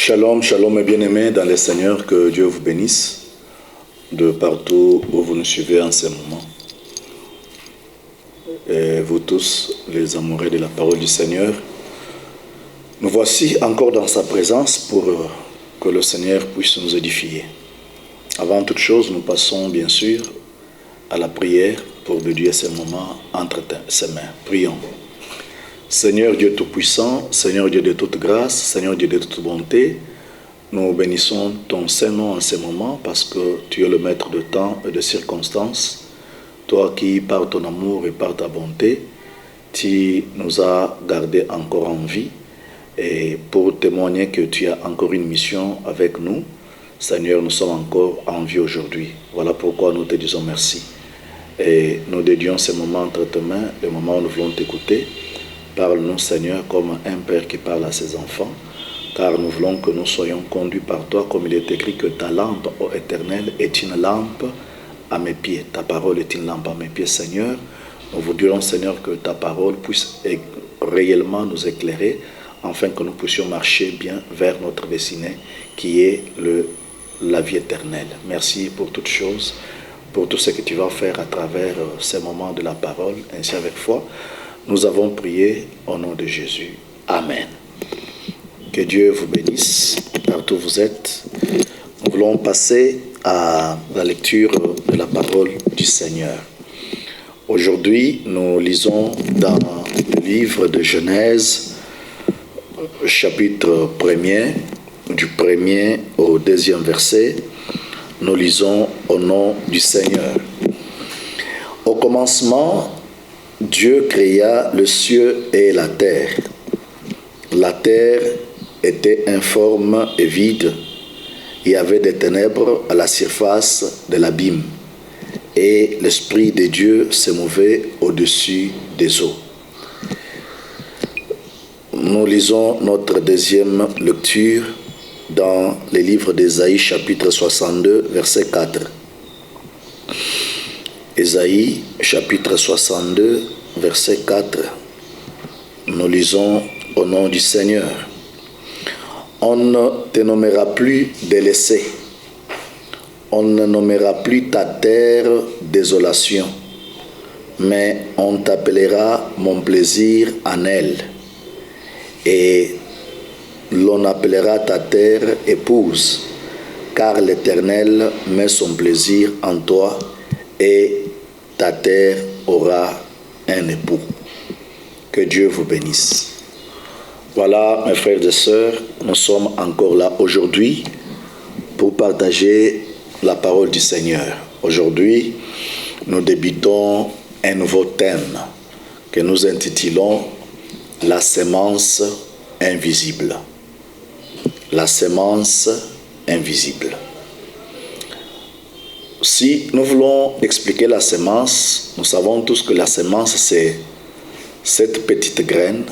Shalom, shalom et bien-aimés dans le Seigneur, que Dieu vous bénisse de partout où vous nous suivez en ce moment. Et vous tous, les amoureux de la parole du Seigneur, nous voici encore dans sa présence pour que le Seigneur puisse nous édifier. Avant toute chose, nous passons bien sûr à la prière pour dédier ce moment entre ses mains. Prions. Seigneur Dieu Tout-Puissant, Seigneur Dieu de toute grâce, Seigneur Dieu de toute bonté, nous bénissons ton Saint-Nom en ce moment parce que tu es le maître de temps et de circonstances. Toi qui, par ton amour et par ta bonté, tu nous as gardés encore en vie et pour témoigner que tu as encore une mission avec nous, Seigneur, nous sommes encore en vie aujourd'hui. Voilà pourquoi nous te disons merci. Et nous dédions ce moment entre tes mains, le moment où nous voulons t'écouter. Parle-nous, Seigneur, comme un père qui parle à ses enfants, car nous voulons que nous soyons conduits par toi, comme il est écrit que ta lampe, ô Éternel, est une lampe à mes pieds. Ta parole est une lampe à mes pieds, Seigneur. Nous vous dirons, Seigneur, que ta parole puisse réellement nous éclairer, afin que nous puissions marcher bien vers notre destinée, qui est la vie éternelle. Merci pour toutes choses, pour tout ce que tu vas faire à travers ces moments de la parole, ainsi avec foi. Nous avons prié au nom de Jésus. Amen. Que Dieu vous bénisse partout où vous êtes. Nous voulons passer à la lecture de la parole du Seigneur. Aujourd'hui, nous lisons dans le livre de Genèse, chapitre 1er, du 1er au 2e verset. Nous lisons au nom du Seigneur. Au commencement, Dieu créa le ciel et la terre. La terre était informe et vide. Il y avait des ténèbres à la surface de l'abîme. Et l'Esprit de Dieu se mouvait au-dessus des eaux. Nous lisons notre deuxième lecture dans le livre d'Ésaïe, chapitre 62, verset 4. Ésaïe, chapitre 62, verset 4. Nous lisons au nom du Seigneur. On ne te nommera plus délaissé. On ne nommera plus ta terre désolation. Mais on t'appellera mon plaisir en elle. Et l'on appellera ta terre épouse, car l'Éternel met son plaisir en toi et ta terre aura un époux. Que Dieu vous bénisse. Voilà, mes frères et sœurs, nous sommes encore là aujourd'hui pour partager la parole du Seigneur. Aujourd'hui, nous débutons un nouveau thème que nous intitulons « La sémence invisible ». La sémence invisible. Si nous voulons expliquer la sémence, nous savons tous que la sémence, c'est cette petite graine,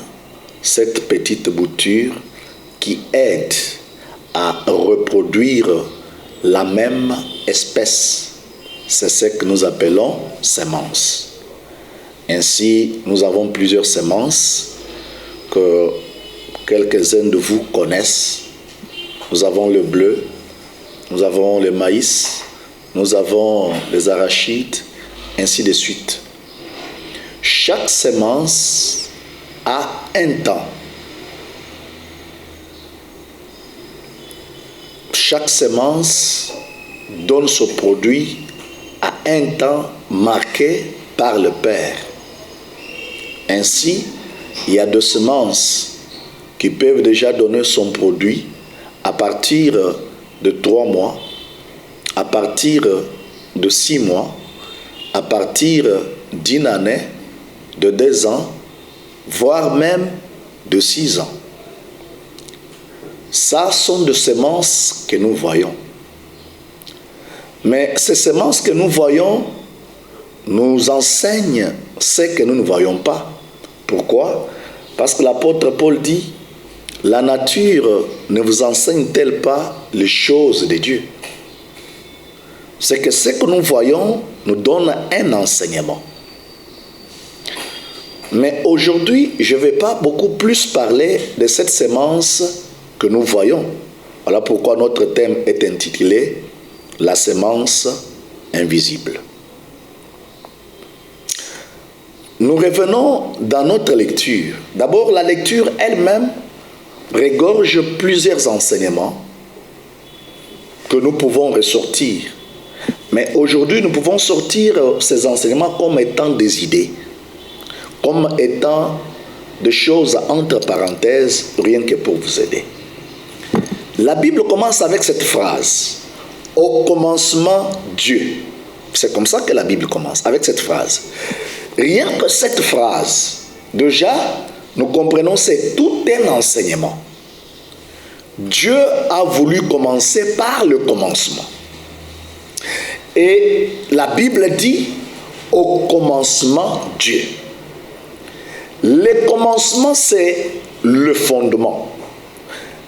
cette petite bouture qui aide à reproduire la même espèce. C'est ce que nous appelons sémence. Ainsi, nous avons plusieurs sémences que quelques-uns de vous connaissent. Nous avons le bleu, nous avons le maïs, nous avons les arachides, ainsi de suite. Chaque sémence a un temps. Chaque sémence donne son produit à un temps marqué par le Père. Ainsi, il y a deux semences qui peuvent déjà donner son produit à partir de 3 mois, à partir de 6 mois, à partir d'1 année, de 2 ans, voire même de 6 ans. Ça sont des semences que nous voyons. Mais ces semences que nous voyons nous enseignent ce que nous ne voyons pas. Pourquoi? Parce que l'apôtre Paul dit, la nature ne vous enseigne-t-elle pas les choses de Dieu? C'est que ce que nous voyons nous donne un enseignement. Mais aujourd'hui, je ne vais pas beaucoup plus parler de cette sémence que nous voyons. Voilà pourquoi notre thème est intitulé « La sémence invisible ». Nous revenons dans notre lecture. D'abord, la lecture elle-même regorge plusieurs enseignements que nous pouvons ressortir. Mais aujourd'hui, nous pouvons sortir ces enseignements comme étant des idées, comme étant des choses entre parenthèses, rien que pour vous aider. La Bible commence avec cette phrase. Au commencement, Dieu. C'est comme ça que la Bible commence, avec cette phrase. Rien que cette phrase, déjà, nous comprenons, c'est tout un enseignement. Dieu a voulu commencer par le commencement. Et la Bible dit, au commencement, Dieu. Le commencement, c'est le fondement.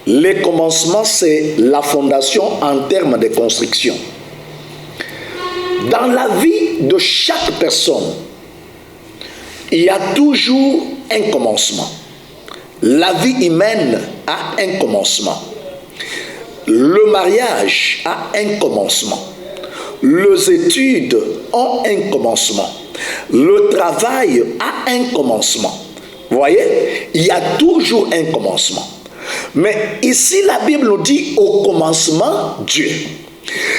Le commencement, c'est la fondation en termes de construction. Dans la vie de chaque personne, il y a toujours un commencement. La vie humaine a un commencement. Le mariage a un commencement. Les études ont un commencement. Le travail a un commencement. Vous voyez, il y a toujours un commencement. Mais ici, la Bible nous dit au commencement, Dieu.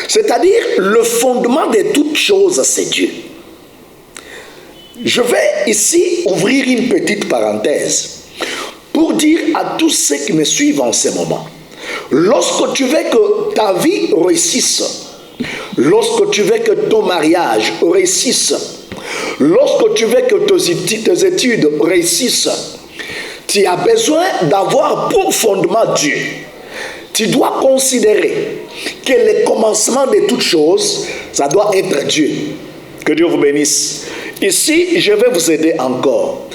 C'est-à-dire, le fondement de toutes choses, c'est Dieu. Je vais ici ouvrir une petite parenthèse pour dire à tous ceux qui me suivent en ce moment, lorsque tu veux que ta vie réussisse, lorsque tu veux que ton mariage réussisse, lorsque tu veux que tes études réussissent, tu as besoin d'avoir pour fondement Dieu. Tu dois considérer que le commencement de toutes choses, ça doit être Dieu. Que Dieu vous bénisse. Ici, je vais vous aider encore.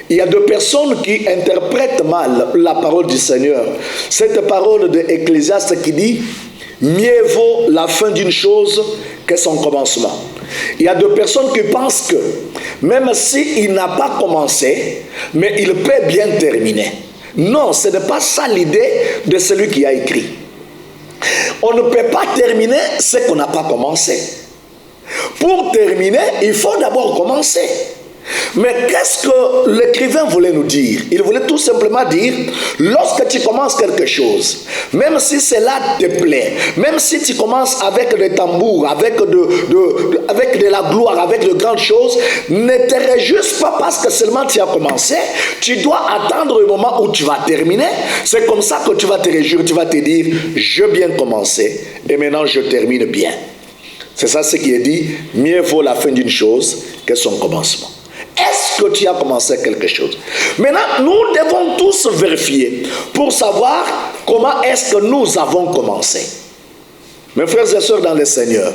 Il y a des personnes qui interprètent mal la parole du Seigneur. Cette parole de Ecclésiaste qui dit « Mieux vaut la fin d'une chose que son commencement ». Il y a des personnes qui pensent que même s'il n'a pas commencé, mais il peut bien terminer. Non, ce n'est pas ça l'idée de celui qui a écrit. On ne peut pas terminer ce qu'on n'a pas commencé. Pour terminer, il faut d'abord commencer. Mais qu'est-ce que l'écrivain voulait nous dire? Il voulait tout simplement dire, lorsque tu commences quelque chose, même si cela te plaît, même si tu commences avec des tambours, avec de la gloire, avec de grandes choses, ne te réjouis pas parce que seulement tu as commencé. Tu dois attendre le moment où tu vas terminer. C'est comme ça que tu vas te réjouir, tu vas te dire, je viens commencer et maintenant je termine bien. C'est ça ce qui est dit, mieux vaut la fin d'une chose que son commencement. Est-ce que tu as commencé quelque chose? Maintenant, nous devons tous vérifier pour savoir comment est-ce que nous avons commencé. Mes frères et sœurs dans le Seigneur,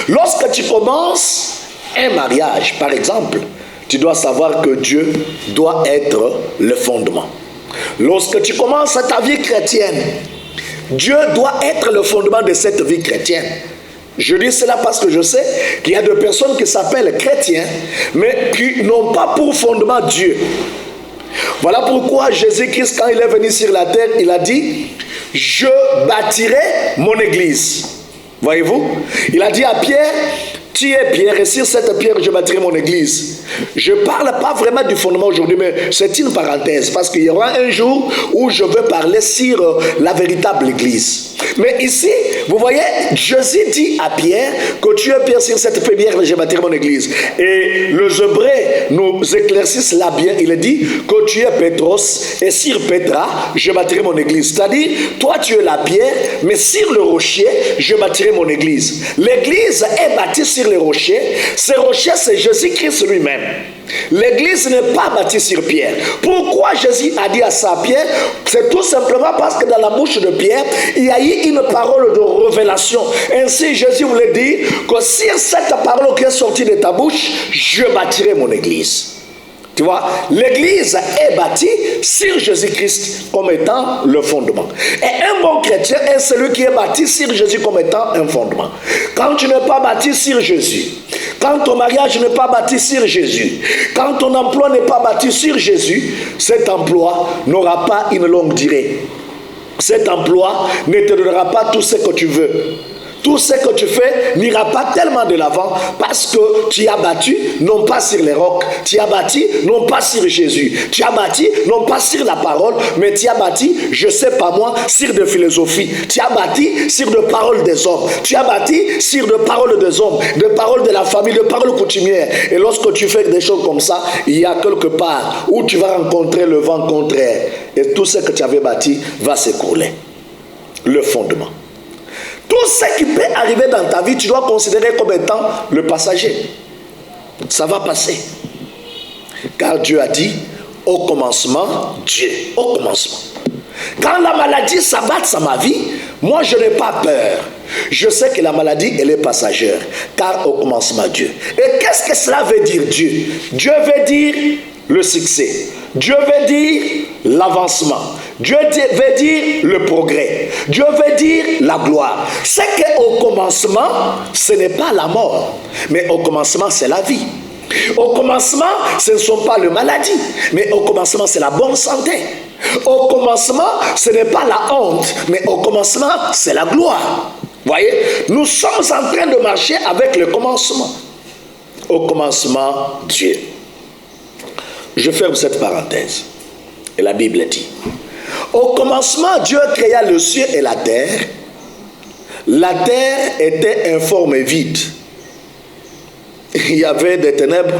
lorsque tu commences un mariage, par exemple, tu dois savoir que Dieu doit être le fondement. Lorsque tu commences ta vie chrétienne, Dieu doit être le fondement de cette vie chrétienne. Je dis cela parce que je sais qu'il y a des personnes qui s'appellent chrétiens, mais qui n'ont pas pour fondement Dieu. Voilà pourquoi Jésus-Christ, quand il est venu sur la terre, il a dit, je bâtirai mon église. Voyez-vous? Il a dit à Pierre, tu es Pierre, et sur cette pierre, je bâtirai mon église. Je ne parle pas vraiment du fondement aujourd'hui, mais c'est une parenthèse, parce qu'il y aura un jour où je veux parler sur la véritable église. Mais ici, vous voyez, Jésus dit à Pierre que tu es Pierre, sur cette pierre, je bâtirai mon église. Et les Hébreux nous éclaircissent là bien, il dit que tu es Pétros, et sur Pétra, je bâtirai mon église. C'est-à-dire, toi tu es la pierre, mais sur le rocher, je bâtirai mon église. L'église est bâtie sur les rochers. Ce rocher, c'est Jésus-Christ lui-même. L'église n'est pas bâtie sur Pierre. Pourquoi Jésus a dit à sa Pierre? C'est tout simplement parce que dans la bouche de Pierre, il y a eu une parole de révélation. Ainsi, Jésus voulait dire que sur cette parole qui est sortie de ta bouche, je bâtirai mon église. Tu vois, l'église est bâtie sur Jésus-Christ comme étant le fondement. Et un bon chrétien est celui qui est bâti sur Jésus comme étant un fondement. Quand tu n'es pas bâti sur Jésus, quand ton mariage n'est pas bâti sur Jésus, quand ton emploi n'est pas bâti sur Jésus, cet emploi n'aura pas une longue durée. cet emploi ne te donnera pas tout ce que tu veux. Tout ce que tu fais n'ira pas tellement de l'avant parce que tu as bâti non pas sur les rocs, tu as bâti non pas sur Jésus, tu as bâti non pas sur la parole, mais tu as bâti, je sais pas moi, sur de philosophie, tu as bâti sur de paroles des hommes, tu as bâti sur de paroles des hommes, de paroles de la famille, de paroles coutumières. Et lorsque tu fais des choses comme ça, il y a quelque part où tu vas rencontrer le vent contraire et tout ce que tu avais bâti va s'écrouler. Le fondement. Tout ce qui peut arriver dans ta vie, tu dois considérer comme étant le passager. Ça va passer. Car Dieu a dit, au commencement, Dieu. Au commencement. Quand la maladie s'abatte sur ma vie, moi je n'ai pas peur. Je sais que la maladie, elle est passagère. Car au commencement, Dieu. Et qu'est-ce que cela veut dire, Dieu? Dieu veut dire le succès. Dieu veut dire l'avancement. Dieu veut dire le progrès. Dieu veut dire la gloire. C'est qu'au commencement, ce n'est pas la mort. Mais au commencement, c'est la vie. Au commencement, ce ne sont pas les maladies. Mais au commencement, c'est la bonne santé. Au commencement, ce n'est pas la honte. Mais au commencement, c'est la gloire. Voyez, nous sommes en train de marcher avec le commencement. Au commencement, Dieu. Je ferme cette parenthèse. Et la Bible dit, au commencement, Dieu créa le ciel et la terre. La terre était informe et vide. Il y avait des ténèbres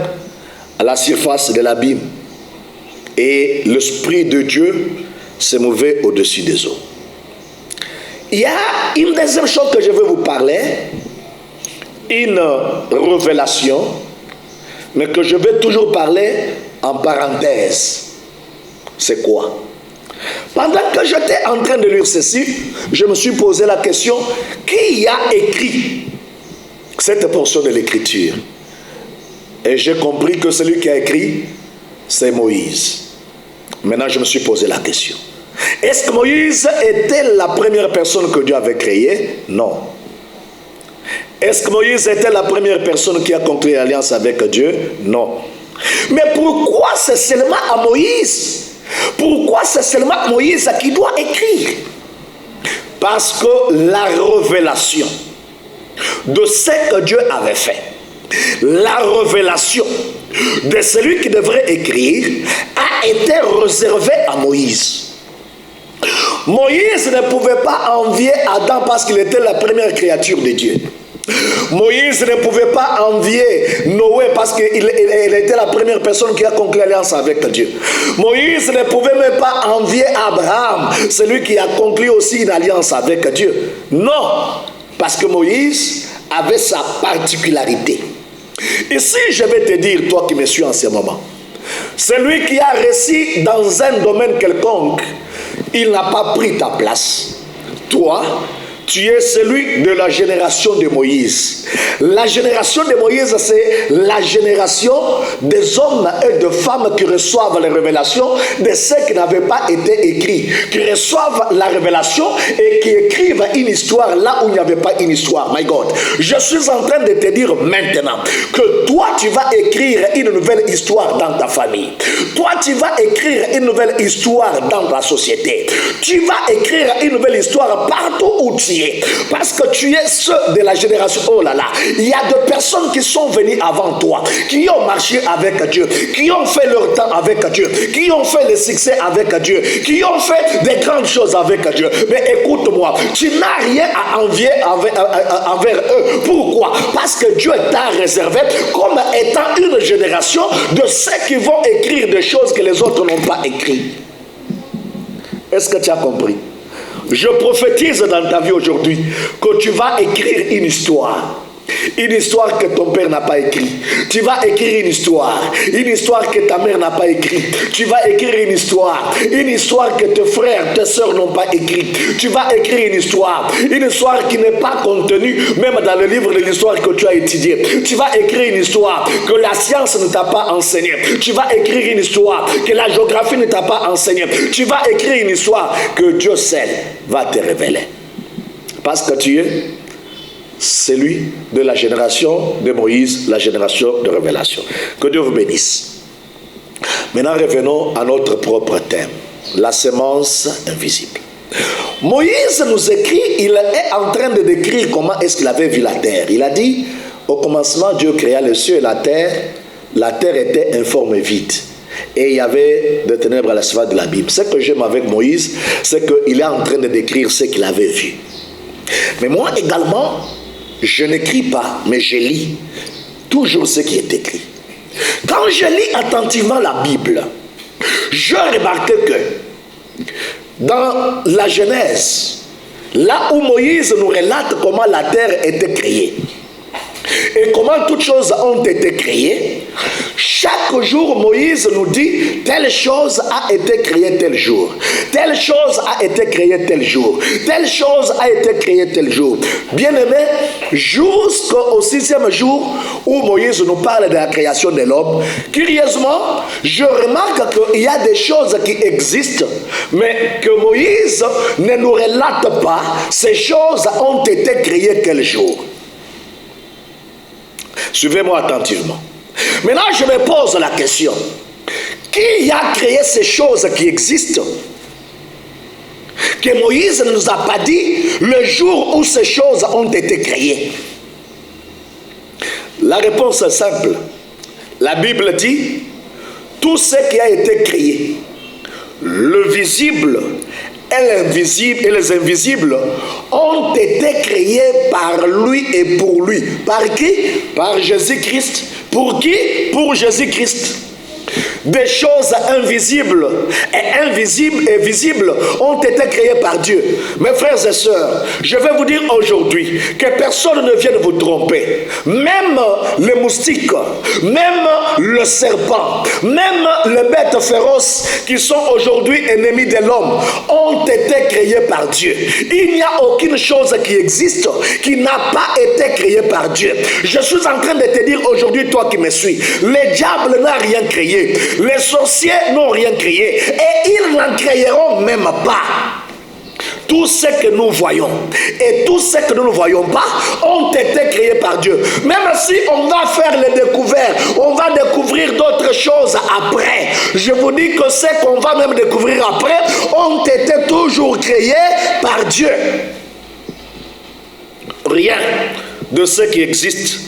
à la surface de l'abîme. Et l'Esprit de Dieu se mouvait au-dessus des eaux. Il y a une deuxième chose que je veux vous parler, une révélation, mais que je vais toujours parler en parenthèse. C'est quoi? Pendant que j'étais en train de lire ceci, je me suis posé la question, qui a écrit cette portion de l'écriture? Et j'ai compris que celui qui a écrit, c'est Moïse. Maintenant, je me suis posé la question. Est-ce que Moïse était la première personne que Dieu avait créée? Non. Est-ce que Moïse était la première personne qui a conclu l'alliance avec Dieu? Non. Mais pourquoi c'est seulement à Moïse? Pourquoi c'est seulement Moïse qui doit écrire? Parce que la révélation de ce que Dieu avait fait, la révélation de celui qui devrait écrire a été réservée à Moïse. Moïse ne pouvait pas envier Adam parce qu'il était la première créature de Dieu. Moïse ne pouvait pas envier Noé parce qu'il était la première personne qui a conclu l'alliance avec Dieu. Moïse ne pouvait même pas envier Abraham, celui qui a conclu aussi une alliance avec Dieu. Non, parce que Moïse avait sa particularité. Ici, je vais te dire, toi qui me suis en ce moment, celui qui a réussi dans un domaine quelconque, il n'a pas pris ta place. Toi, tu es celui de la génération de Moïse. La génération de Moïse, c'est la génération des hommes et de femmes qui reçoivent les révélations de ce qui n'avait pas été écrit, qui reçoivent la révélation et qui écrivent une histoire là où il n'y avait pas une histoire. My God, je suis en train de te dire maintenant que toi, tu vas écrire une nouvelle histoire dans ta famille. Toi, tu vas écrire une nouvelle histoire dans la société. Tu vas écrire une nouvelle histoire partout où tu es. Parce que tu es ceux de la génération. Oh là là, il y a des personnes qui sont venues avant toi, qui ont marché avec Dieu, qui ont fait leur temps avec Dieu, qui ont fait le succès avec Dieu, qui ont fait des grandes choses avec Dieu. Mais écoute-moi, tu n'as rien à envier envers eux. Pourquoi? Parce que Dieu t'a réservé comme étant une génération de ceux qui vont écrire des choses que les autres n'ont pas écrites. Est-ce que tu as compris? Je prophétise dans ta vie aujourd'hui que tu vas écrire une histoire. Une histoire que ton père n'a pas écrite. Tu vas écrire une histoire que ta mère n'a pas écrite. Tu vas écrire une histoire que tes frères, tes soeurs n'ont pas écrite. Tu vas écrire une histoire qui n'est pas contenue même dans le livre de l'histoire que tu as étudié. Tu vas écrire une histoire que la science ne t'a pas enseignée. Tu vas écrire une histoire que la géographie ne t'a pas enseignée. Tu vas écrire une histoire que Dieu seul va te révéler. Parce que tu es celui de la génération de Moïse, la génération de révélation. Que Dieu vous bénisse. Maintenant, revenons à notre propre thème, la semence invisible. Moïse nous écrit, il est en train de décrire comment est-ce qu'il avait vu la terre. Il a dit, au commencement, Dieu créa les cieux et la terre était informe et vide. Et il y avait des ténèbres à la surface de l'abîme. Ce que j'aime avec Moïse, c'est qu'il est en train de décrire ce qu'il avait vu. Mais moi également, je n'écris pas, mais je lis toujours ce qui est écrit. Quand je lis attentivement la Bible, je remarque que dans la Genèse, là où Moïse nous relate comment la terre était créée et comment toutes choses ont été créées, chaque jour Moïse nous dit telle chose a été créée tel jour, telle chose a été créée tel jour, telle chose a été créée tel jour. Bien aimé, jusqu'au 6e jour où Moïse nous parle de la création de l'homme, curieusement, je remarque qu'il y a des choses qui existent, mais que Moïse ne nous relate pas. Ces choses ont été créées quel jour? Suivez-moi attentivement. Maintenant, je me pose la question. Qui a créé ces choses qui existent? Que Moïse ne nous a pas dit le jour où ces choses ont été créées. La réponse est simple. La Bible dit, tout ce qui a été créé, le visible et les invisibles, ont été créés par lui et pour lui. Par qui? Par Jésus-Christ. Pour qui? Pour Jésus-Christ. Des choses invisibles et visibles ont été créées par Dieu. Mes frères et sœurs, je vais vous dire aujourd'hui que personne ne vienne vous tromper. Même les moustiques, même le serpent, même les bêtes féroces qui sont aujourd'hui ennemis de l'homme ont été créées par Dieu. Il n'y a aucune chose qui existe qui n'a pas été créée par Dieu. Je suis en train de te dire aujourd'hui, toi qui me suis, le diable n'a rien créé. Les sorciers n'ont rien créé et ils n'en créeront même pas. Tout ce que nous voyons et tout ce que nous ne voyons pas ont été créés par Dieu. Même si on va faire les découvertes, on va découvrir d'autres choses après. Je vous dis que ce qu'on va même découvrir après ont été toujours créés par Dieu. Rien de ce qui existe,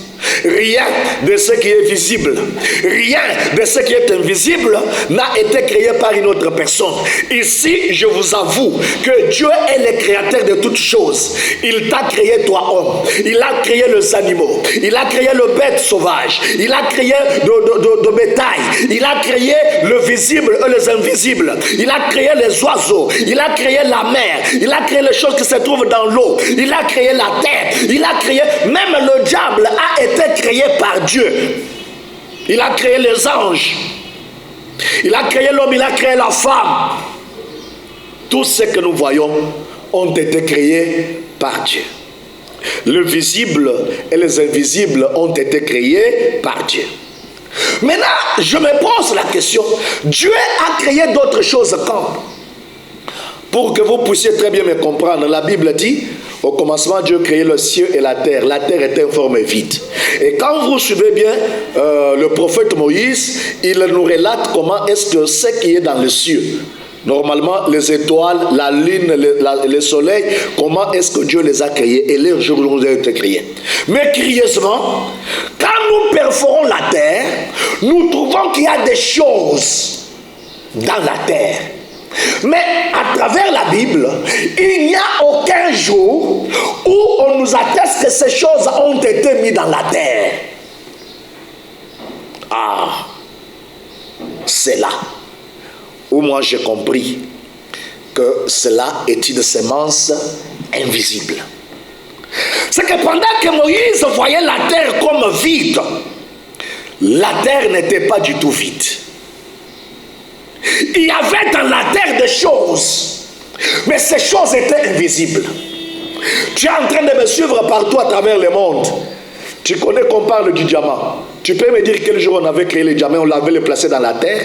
rien de ce qui est visible, rien de ce qui est invisible n'a été créé par une autre personne. Ici, je vous avoue que Dieu est le créateur de toutes choses. Il t'a créé toi homme, il a créé les animaux, il a créé le bête sauvage, il a créé de bétail, il a créé le visible et les invisibles, il a créé les oiseaux, il a créé la mer, il a créé les choses qui se trouvent dans l'eau, il a créé la terre, il a créé, même le diable a été créé par Dieu. Il a créé les anges, il a créé l'homme, il a créé la femme. Tout ce que nous voyons ont été créés par Dieu. Le visible et les invisibles ont été créés par Dieu. Maintenant, je me pose la question, Dieu a créé d'autres choses quand? Pour que vous puissiez très bien me comprendre, la Bible dit, au commencement, Dieu créait le ciel et la terre. La terre était informe et vide. Et quand vous suivez bien le prophète Moïse, il nous relate comment est-ce que ce qui est dans les cieux, normalement les étoiles, la lune, le soleil, comment est-ce que Dieu les a créés et les jours où ils ont été créés. Mais curieusement, quand nous perforons la terre, nous trouvons qu'il y a des choses dans la terre. Mais à travers la Bible, il n'y a aucun jour où on nous atteste que ces choses ont été mises dans la terre. Ah, c'est là où moi j'ai compris que cela est une semence invisible. C'est que pendant que Moïse voyait la terre comme vide, la terre n'était pas du tout vide. Il y avait dans la terre des choses, mais ces choses étaient invisibles. Tu es en train de me suivre partout à travers le monde. Tu connais qu'on parle du diamant. Tu peux me dire quel jour on avait créé le diamant, on l'avait le placé dans la terre?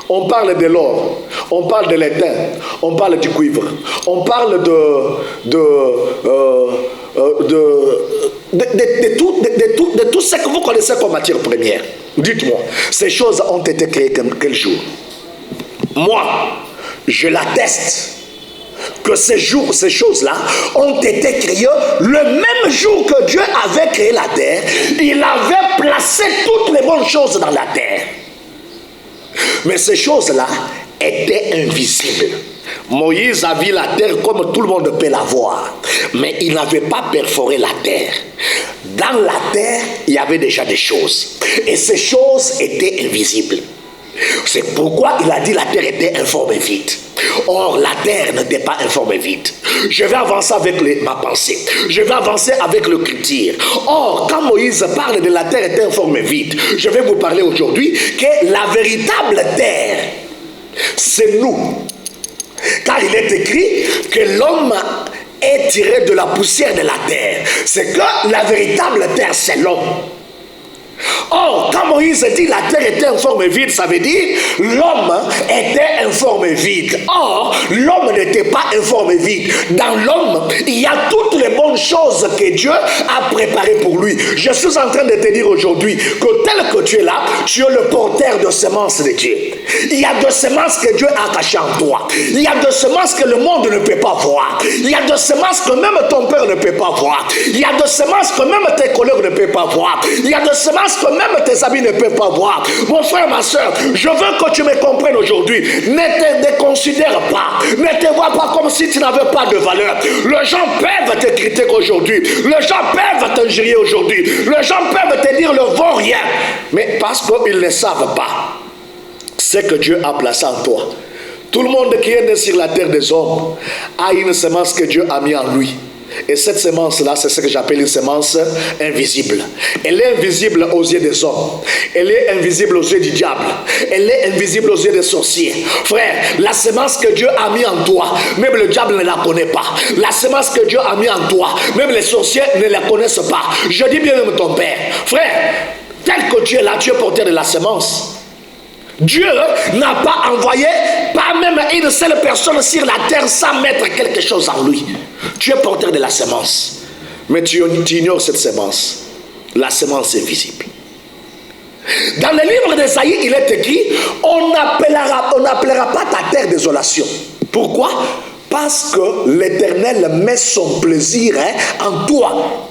On parle de l'or, on parle de l'étain, on parle du cuivre, on parle de tout ce que vous connaissez comme matière première. Dites-moi, ces choses ont été créées quel jour? Moi, je l'atteste que ces choses-là ont été créées le même jour que Dieu avait créé la terre. Il avait placé toutes les bonnes choses dans la terre. Mais ces choses-là étaient invisibles. Moïse a vu la terre comme tout le monde peut la voir, mais il n'avait pas perforé la terre. Dans la terre, il y avait déjà des choses, et ces choses étaient invisibles. C'est pourquoi il a dit la terre était informe et vide. Or, la terre n'était pas informe et vide. Je vais avancer avec ma pensée. Je vais avancer avec le critère. Or, quand Moïse parle de la terre était informe et vide, je vais vous parler aujourd'hui que la véritable terre, c'est nous. Car il est écrit que l'homme est tiré de la poussière de la terre. C'est que la véritable terre, c'est l'homme. Or, quand Moïse dit la terre était informe et vide, ça veut dire l'homme était informe et vide. Or, l'homme n'était pas informe et vide. Dans l'homme, il y a toutes les bonnes choses que Dieu a préparées pour lui. Je suis en train de te dire aujourd'hui que tel que tu es là, tu es le porteur de semences de Dieu. Il y a de semences que Dieu a cachées en toi. Il y a de semences que le monde ne peut pas voir. Il y a de semences que même ton père ne peut pas voir. Il y a de semences que même tes collègues ne peuvent pas voir. Il y a de semences que même tes amis ne peuvent pas voir. Mon frère, ma soeur, je veux que tu me comprennes aujourd'hui. Ne te considère pas. Ne te vois pas comme si tu n'avais pas de valeur. Les gens peuvent te critiquer aujourd'hui. Les gens peuvent t'injurier aujourd'hui. Les gens peuvent te dire le vaut rien. Mais parce qu'ils ne savent pas ce que Dieu a placé en toi. Tout le monde qui est né sur la terre des hommes a une semence que Dieu a mis en lui. Et cette semence-là, c'est ce que j'appelle une semence invisible. Elle est invisible aux yeux des hommes. Elle est invisible aux yeux du diable. Elle est invisible aux yeux des sorciers. Frère, la semence que Dieu a mis en toi, même le diable ne la connaît pas. La semence que Dieu a mis en toi, même les sorciers ne la connaissent pas. Je dis bien même ton père. Frère, tel que tu es là, tu es porteur de la semence. Dieu n'a pas envoyé pas même une seule personne sur la terre sans mettre quelque chose en lui. Tu es porteur de la semence, mais tu ignores cette semence. La semence est visible. Dans le livre d'Ésaïe, il est écrit, on n'appellera pas ta terre désolation. Pourquoi? Parce que l'Éternel met son plaisir en toi.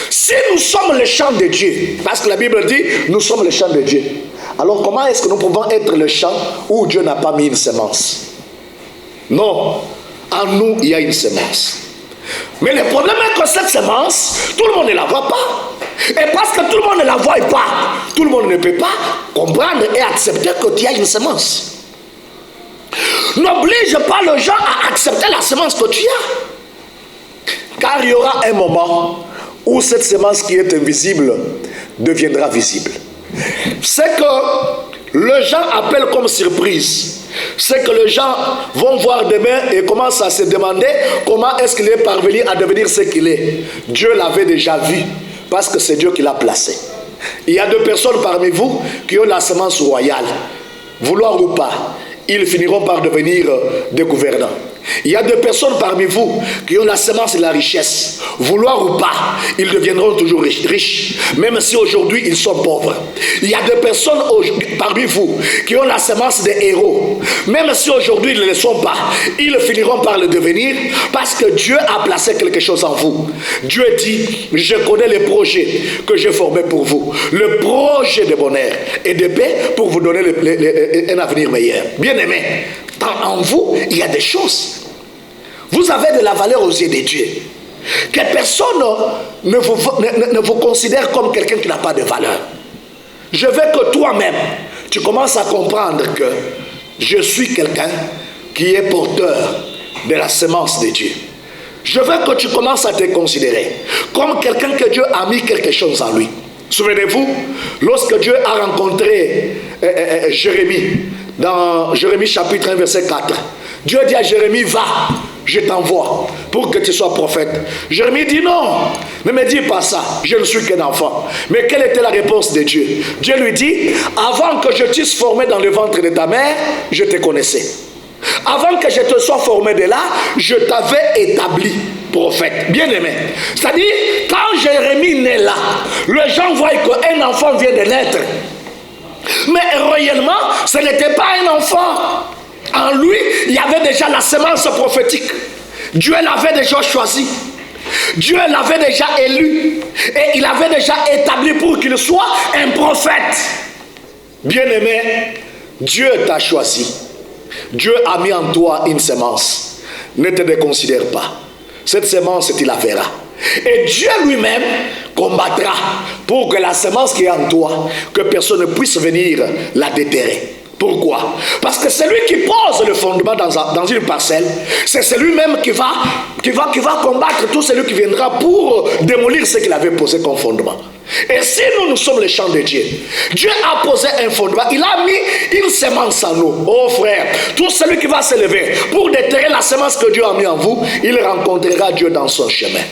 Si nous sommes le champ de Dieu, parce que la Bible dit, nous sommes le champ de Dieu. Alors comment est-ce que nous pouvons être le champ où Dieu n'a pas mis une semence? Non, en nous il y a une semence. Mais le problème est que cette semence, tout le monde ne la voit pas. Et parce que tout le monde ne la voit pas, tout le monde ne peut pas comprendre et accepter qu'il y a une semence. N'oblige pas les gens à accepter la semence que tu as. Car il y aura un moment où cette semence qui est invisible deviendra visible. C'est que les gens appellent comme surprise. C'est que les gens vont voir demain et commencent à se demander comment est-ce qu'il est parvenu à devenir ce qu'il est. Dieu l'avait déjà vu parce que c'est Dieu qui l'a placé. Il y a 2 personnes parmi vous qui ont la semence royale. Vouloir ou pas, ils finiront par devenir des gouvernants. Il y a 2 personnes parmi vous qui ont la semence de la richesse. Vouloir ou pas, ils deviendront toujours riches, même si aujourd'hui ils sont pauvres. Il y a 2 personnes parmi vous qui ont la semence des héros. Même si aujourd'hui ils ne le sont pas, ils finiront par le devenir parce que Dieu a placé quelque chose en vous. Dieu dit, je connais les projets que j'ai formés pour vous. Le projet de bonheur et de paix pour vous donner un avenir meilleur. Bien aimé, en vous, il y a des choses. Vous avez de la valeur aux yeux de Dieu. Que personne ne vous considère comme quelqu'un qui n'a pas de valeur. Je veux que toi-même, tu commences à comprendre que je suis quelqu'un qui est porteur de la semence de Dieu. Je veux que tu commences à te considérer comme quelqu'un que Dieu a mis quelque chose en lui. Souvenez-vous, lorsque Dieu a rencontré Jérémie, dans Jérémie chapitre 1 verset 4, Dieu dit à Jérémie, va, je t'envoie pour que tu sois prophète. Jérémie dit non, ne me dis pas ça, je ne suis qu'un enfant. Mais quelle était la réponse de Dieu? Dieu lui dit, avant que je t'eusse formé dans le ventre de ta mère, je te connaissais. Avant que je te sois formé de là, je t'avais établi prophète. Bien aimé. C'est-à-dire, quand Jérémie naît là, les gens voient qu'un enfant vient de naître. Mais réellement, ce n'était pas un enfant. En lui, il y avait déjà la semence prophétique. Dieu l'avait déjà choisi. Dieu l'avait déjà élu. Et il avait déjà établi pour qu'il soit un prophète. Bien-aimé, Dieu t'a choisi. Dieu a mis en toi une semence. Ne te déconsidère pas. Cette semence, tu la verras. Et Dieu lui-même combattra pour que la semence qui est en toi, que personne ne puisse venir la déterrer. Pourquoi? Parce que c'est lui qui pose le fondement dans une parcelle. C'est celui-même qui va combattre tout celui qui viendra pour démolir ce qu'il avait posé comme fondement. Et si nous sommes les champs de Dieu, Dieu a posé un fondement, il a mis une semence en nous. Oh frère, tout celui qui va se lever pour déterrer la semence que Dieu a mis en vous, il rencontrera Dieu dans son chemin.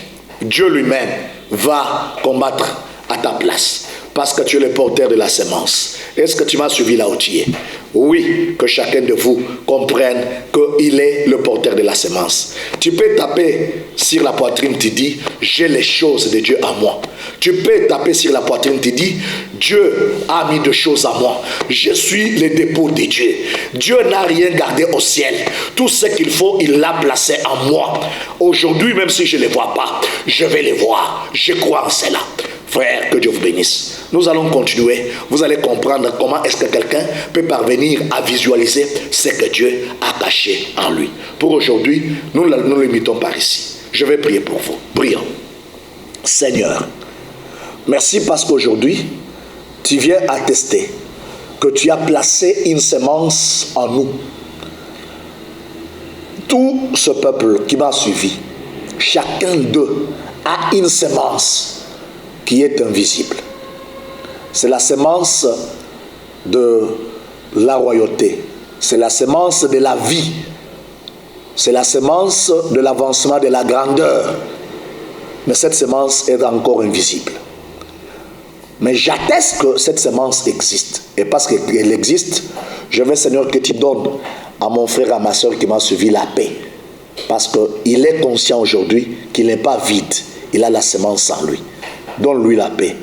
Dieu lui-même va combattre à ta place. Parce que tu es le porteur de la semence. Est-ce que tu m'as suivi là où tu es? Oui, que chacun de vous comprenne qu'il est le porteur de la semence. Tu peux taper sur la poitrine, tu dis, j'ai les choses de Dieu à moi. Tu peux taper sur la poitrine, tu dis, Dieu a mis des choses à moi. Je suis le dépôt de Dieu. Dieu n'a rien gardé au ciel. Tout ce qu'il faut, il l'a placé en moi. Aujourd'hui, même si je ne les vois pas, je vais les voir. Je crois en cela. Frère, que Dieu vous bénisse. Nous allons continuer. Vous allez comprendre comment est-ce que quelqu'un peut parvenir à visualiser ce que Dieu a caché en lui. Pour aujourd'hui, nous nous limitons par ici. Je vais prier pour vous. Prions. Seigneur, merci parce qu'aujourd'hui, tu viens attester que tu as placé une semence en nous. Tout ce peuple qui m'a suivi, chacun d'eux a une semence qui est invisible. C'est la semence de la royauté. C'est la semence de la vie. C'est la semence de l'avancement de la grandeur. Mais cette semence est encore invisible. Mais j'atteste que cette semence existe. Et parce qu'elle existe, je veux, Seigneur, que tu donnes à mon frère, à ma soeur qui m'a suivi la paix. Parce qu'il est conscient aujourd'hui qu'il n'est pas vide. Il a la semence en lui. Donne-lui la paix.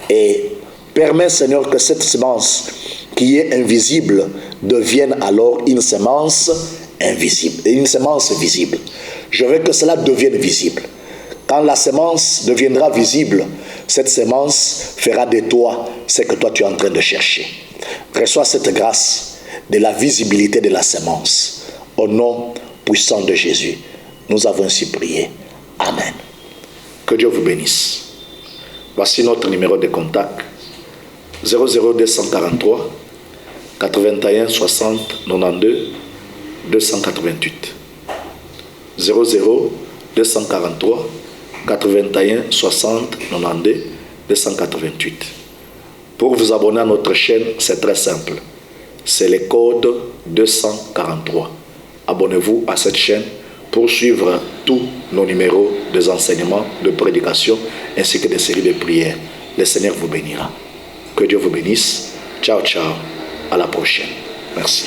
Et permets, Seigneur, que cette semence qui est invisible devienne alors une semence invisible. Et une semence visible. Je veux que cela devienne visible. Quand la semence deviendra visible, cette semence fera de toi ce que toi tu es en train de chercher. Reçois cette grâce de la visibilité de la semence. Au nom puissant de Jésus, nous avons ainsi prié. Amen. Que Dieu vous bénisse. Voici notre numéro de contact. 00243 81 60 92 288. 00243 81 60 92 288. Pour vous abonner à notre chaîne, c'est très simple. C'est le code 243. Abonnez-vous à cette chaîne pour suivre tous nos numéros des enseignements, de prédication, ainsi que des séries de prières. Le Seigneur vous bénira. Que Dieu vous bénisse. Ciao, ciao. À la prochaine. Merci.